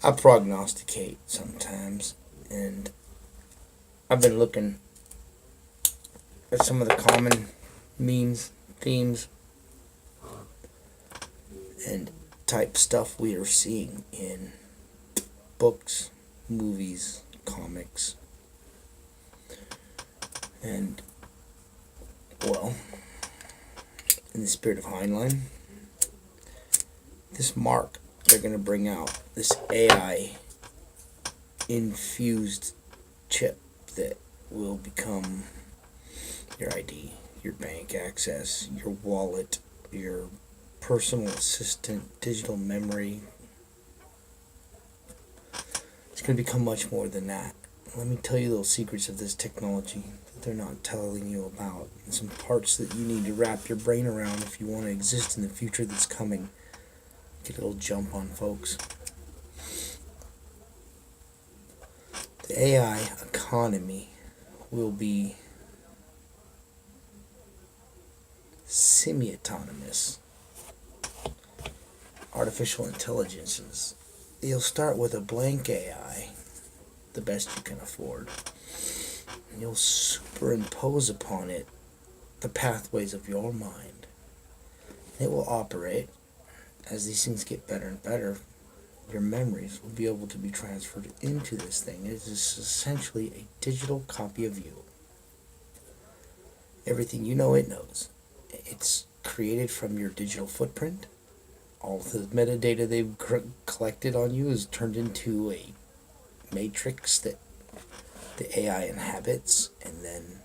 I prognosticate sometimes, and I've been looking at some of the common memes, themes, and type stuff we are seeing in books, movies, comics, and, well, in the spirit of Heinlein, this mark they're going to bring out, this AI infused chip that will become your ID, your bank access, your wallet, your personal assistant, digital memory. It's going to become much more than that. Let me tell you little secrets of this technology that they're not telling you about, and some parts that you need to wrap your brain around if you want to exist in the future that's coming. Get a little jump on, folks. The AI economy will be semi-autonomous artificial intelligences. You'll start with a blank AI, the best you can afford, and you'll superimpose upon it the pathways of your mind. It will operate. As these things get better and better, your memories will be able to be transferred into this thing. It is essentially a digital copy of you. Everything you know, it knows. It's created from your digital footprint. All the metadata they've collected on you is turned into a matrix that the AI inhabits, and then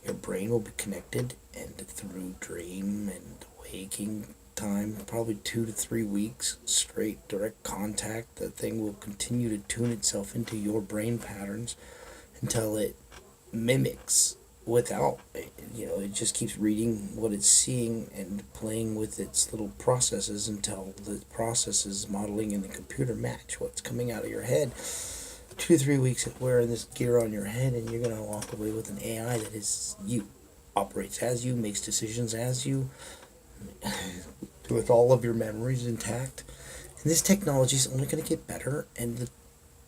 your brain will be connected, and through dream and waking time, probably 2 to 3 weeks straight direct contact, the thing will continue to tune itself into your brain patterns until it mimics without, it just keeps reading what it's seeing and playing with its little processes until the processes modeling in the computer match what's coming out of your head. 2 to 3 weeks of wearing this gear on your head, and you're going to walk away with an AI that is you, operates as you, makes decisions as you, with all of your memories intact. And this technology is only going to get better, and the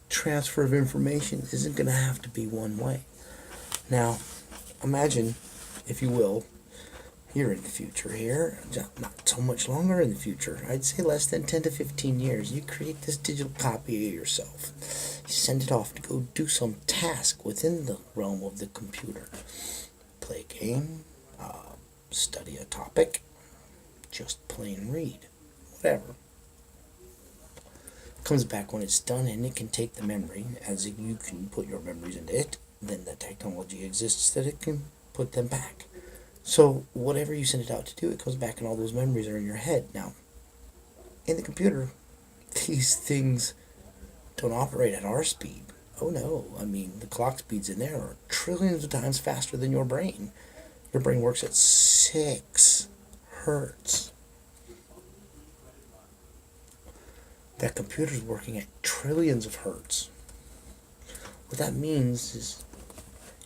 transfer of information isn't going to have to be one way. Now, imagine, if you will, you're in the future here, not so much longer in the future, I'd say less than 10 to 15 years, you create this digital copy of yourself. You send it off to go do some task within the realm of the computer. Play a game, study a topic, just plain read, whatever. Comes back when it's done, and it can take the memory, as you can put your memories into it, then the technology exists that it can put them back. So whatever you send it out to do, it comes back, and all those memories are in your head. Now, in the computer, these things don't operate at our speed. Oh no, the clock speeds in there are trillions of times faster than your brain. Your brain works at 6 hertz. That computer's working at trillions of hertz. What that means is,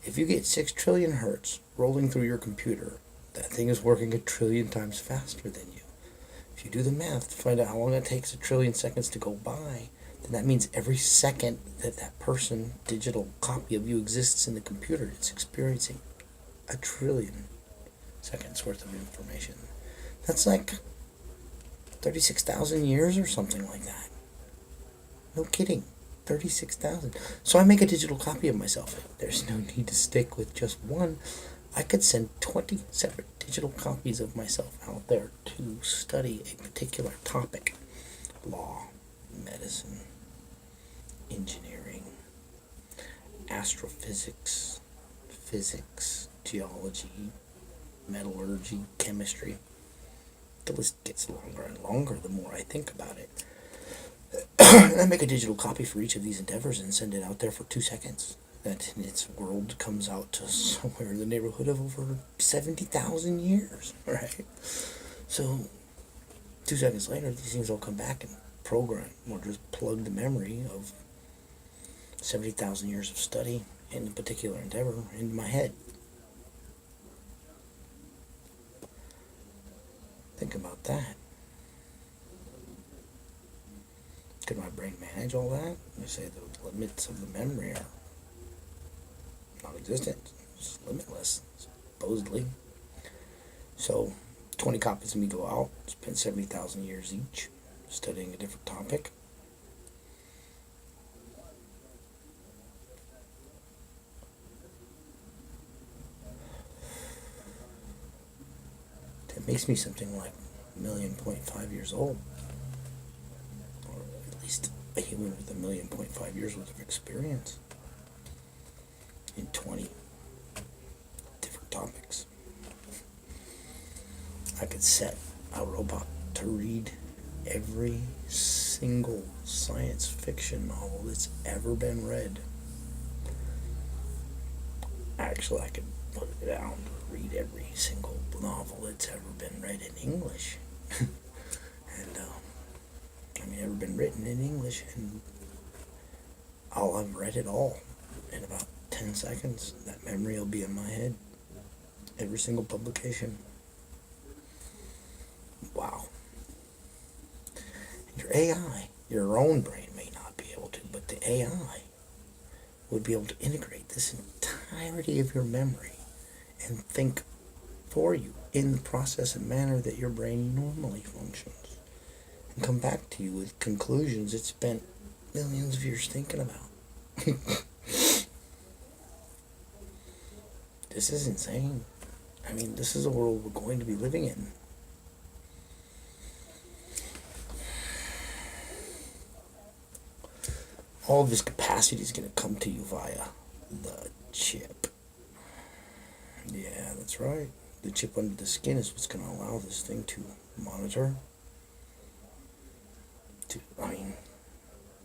if you get 6 trillion hertz rolling through your computer, that thing is working a trillion times faster than you. If you do the math to find out how long it takes a trillion seconds to go by, then that means every second that that person, digital copy of you, exists in the computer, it's experiencing a trillion seconds worth of information. That's like 36,000 years or something like that. No kidding. 36,000. So I make a digital copy of myself. There's no need to stick with just one. I could send 20 separate digital copies of myself out there to study a particular topic. Law, medicine, engineering, astrophysics, physics, geology, metallurgy, chemistry. The list gets longer and longer the more I think about it. And I make a digital copy for each of these endeavors and send it out there for 2 seconds. That in its world comes out to somewhere in the neighborhood of over 70,000 years, right? So 2 seconds later, these things will come back and program or just plug the memory of 70,000 years of study in a particular endeavor into my head. Think about that. Could my brain manage all that? They say the limits of the memory are non-existent. It's limitless, supposedly. So, 20 copies of me go out, spend 70,000 years each studying a different topic. That makes me something like 1.5 years old. Or at least a human with 1.5 years worth of experience in 20 different topics. I could set a robot to read every single science fiction novel that's ever been read. Actually, I could put it down to read every single novel that's ever been read in English. And, ever been written in English, and I'll have read it all in about 10 seconds. That memory will be in my head. Every single publication. Wow. Your AI, your own brain may not be able to, but the AI would be able to integrate this entirety of your memory and think for you in the process and manner that your brain normally functions, and come back to you with conclusions it spent millions of years thinking about. This is insane. This is a world we're going to be living in. All of this capacity is going to come to you via the chip. Yeah, that's right. The chip under the skin is what's going to allow this thing to monitor.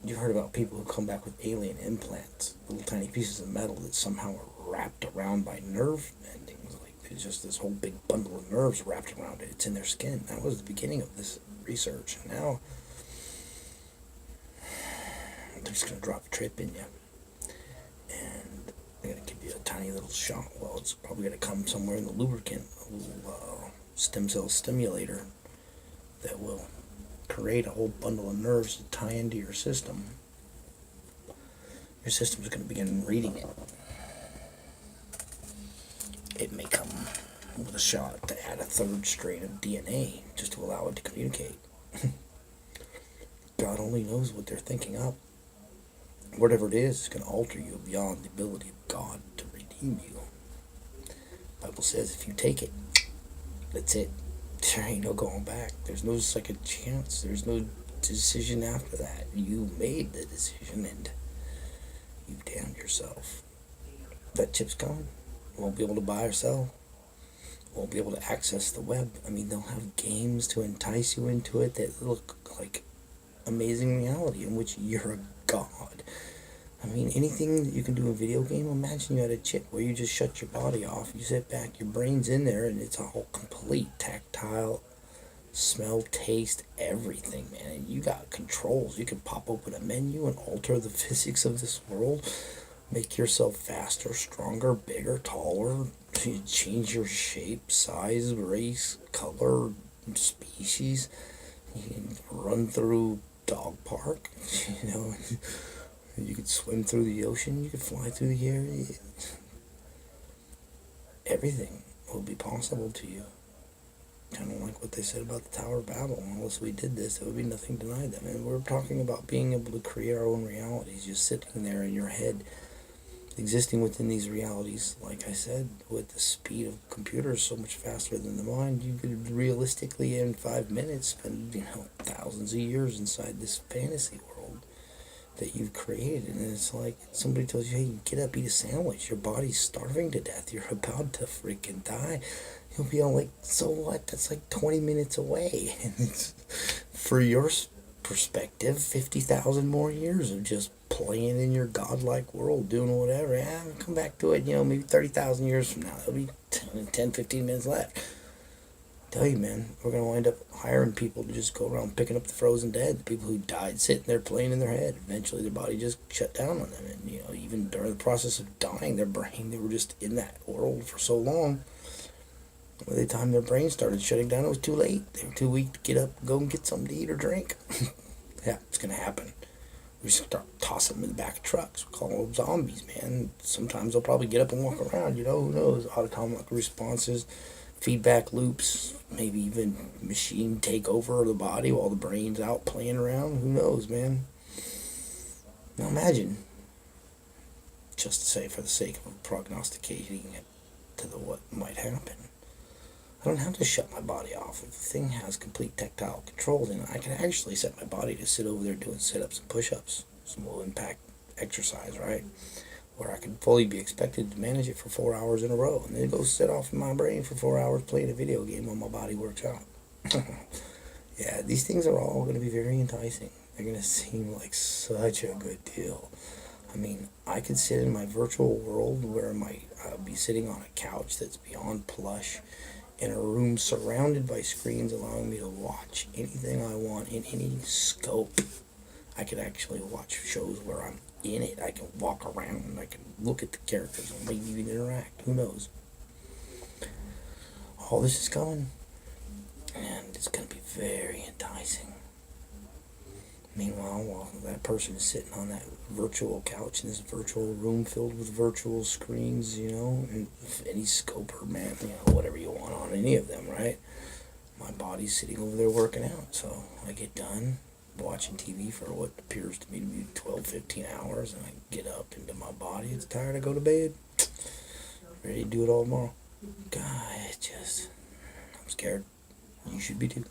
You heard about people who come back with alien implants, little tiny pieces of metal that somehow are wrapped around by nerve endings. Like, there's just this whole big bundle of nerves wrapped around it. It's in their skin. That was the beginning of this research. And now they're just going to drop a trip in you. And they're going to give you a tiny little shot. Well, it's probably going to come somewhere in the lubricant. A little stem cell stimulator that will create a whole bundle of nerves to tie into your system. Your system's going to begin reading it. It may come with a shot to add a third strain of DNA just to allow it to communicate. God only knows what they're thinking up. Whatever it is going to alter you beyond the ability of God to redeem you. The Bible says if you take it, that's it. There ain't no going back. There's no second chance. There's no decision after that. You made the decision and you damned yourself. That chip's coming. Won't be able to buy or sell. Won't be able to access the web. They'll have games to entice you into it that look like amazing reality in which you're a god. Anything that you can do in a video game, imagine you had a chip where you just shut your body off, you sit back, your brain's in there, and it's a whole complete tactile, smell, taste, everything, man. And you got controls. You can pop open a menu and alter the physics of this world, make yourself faster, stronger, bigger, taller, change your shape, size, race, color, species. You can run through dog park, You could swim through the ocean. You could fly through the air. Everything will be possible to you. Kind of like what they said about the Tower of Babel. Unless we did this, there would be nothing denied them. And we're talking about being able to create our own realities, just sitting there in your head, existing within these realities. Like I said, with the speed of computers so much faster than the mind, you could realistically in 5 minutes spend thousands of years inside this fantasy world that you've created. And it's like somebody tells you, hey, get up, eat a sandwich, your body's starving to death, you're about to freaking die. You'll be all like, so what, that's like 20 minutes away. And it's, for your perspective, 50,000 more years of just playing in your godlike world, doing whatever. I'll come back to it, maybe 30,000 years from now. There'll be 10, 15 minutes left. Tell you, man, we're going to wind up hiring people to just go around picking up the frozen dead, the people who died sitting there playing in their head. Eventually their body just shut down on them, and even during the process of dying, their brain, they were just in that world for so long. By the time their brain started shutting down, it was too late. They were too weak to get up and go and get something to eat or drink. Yeah, it's gonna happen. We start tossing them in the back of trucks. We call them zombies, man. Sometimes they'll probably get up and walk around, who knows? Autonomic responses, feedback loops, maybe even machine take over the body while the brain's out playing around. Who knows, man? Now imagine, just to say for the sake of prognosticating it to the what might happen. I don't have to shut my body off. If the thing has complete tactile control, then I can actually set my body to sit over there doing sit-ups and push-ups. Some low impact exercise, right? Where I can fully be expected to manage it for 4 hours in a row and then go sit off in my brain for 4 hours playing a video game while my body works out. Yeah, these things are all going to be very enticing. They're going to seem like such a good deal. I mean, I could sit in my virtual world where I'll be sitting on a couch that's beyond plush in a room surrounded by screens allowing me to watch anything I want in any scope. I could actually watch shows where I'm in it. I can walk around and I can look at the characters and maybe even interact. Who knows? All this is coming, and it's going to be very enticing. Meanwhile, while that person is sitting on that virtual couch in this virtual room filled with virtual screens, and any scope or man, whatever you want on any of them, right? My body's sitting over there working out. So I get done watching TV for what appears to me to be 12, 15 hours, and I get up into my body. It's tired. I go to bed. Ready to do it all tomorrow. God, I'm scared. You should be too.